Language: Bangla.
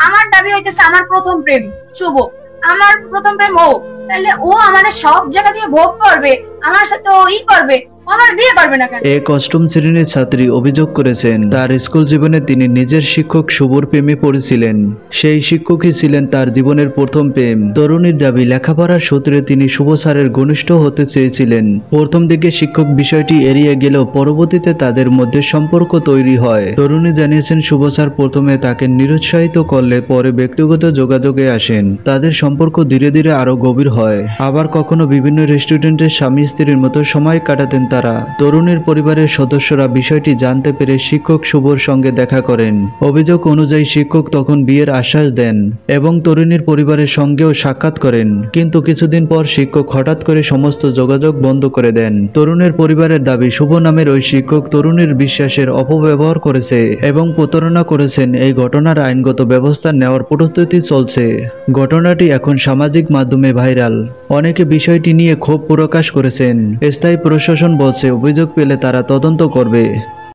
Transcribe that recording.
আমার দাবি হইতেছে আমার প্রথম প্রেম শুভ, আমার প্রথম প্রেম ও, তাহলে ও আমার সব জায়গা দিয়ে ভোগ করবে, আমার সাথে ও ই করবে, ও আমার বিয়ে করবে না কেন? এক অষ্টম শ্রেণীর ছাত্রী অভিযোগ করেছেন তার স্কুল জীবনে তিনি নিজের শিক্ষক শুভর প্রেমে পড়েছিলেন। সেই শিক্ষকই ছিলেন তার জীবনের প্রথম প্রেম। তরুণীর দাবি লেখাপড়ার সূত্রে তিনি শুভ স্যারের ঘনিষ্ঠ হতে চেয়েছিলেন। প্রথম দিকে শিক্ষক বিষয়টি এড়িয়ে গেলেও পরবর্তীতে তাদের মধ্যে সম্পর্ক তৈরি হয়। তরুণী জানিয়েছেন শুভ স্যার প্রথমে তাকে নিরুৎসাহিত করলে পরে ব্যক্তিগত যোগাযোগে আসেন। তাদের সম্পর্ক ধীরে ধীরে আরো গভীর হয়। আবার কখনো বিভিন্ন রেস্টুরেন্টের স্বামী স্ত্রীর মতো সময় কাটাতেন তারা। তরুণীর পরিবারের সদস্যরা বিষয়টি জানতে পেরে শিক্ষক শুভর সঙ্গে দেখা করেন। অভিযোগ অনুযায়ী শিক্ষক তখন বিয়ের আশ্বাস দেন এবং তরুণীর পরিবারের সঙ্গেও সাক্ষাৎ করেন, কিন্তু কিছুদিন পর শিক্ষক হঠাৎ করে সমস্ত যোগাযোগ বন্ধ করে দেন। তরুণের পরিবারের দাবি শুভ নামের ওই শিক্ষক তরুণীর বিশ্বাসের অপব্যবহার করেছে এবং প্রতারণা করেছেন। এই ঘটনার আইনগত ব্যবস্থা নেওয়ার প্রস্তুতি চলছে। ঘটনাটি এখন সামাজিক মাধ্যমে ভাইরাল। অনেকে বিষয়টি নিয়ে ক্ষোভ প্রকাশ করেছেন। স্থায়ী প্রশাসন বলছে অভিযোগ পেলে তারা তদন্ত করবে।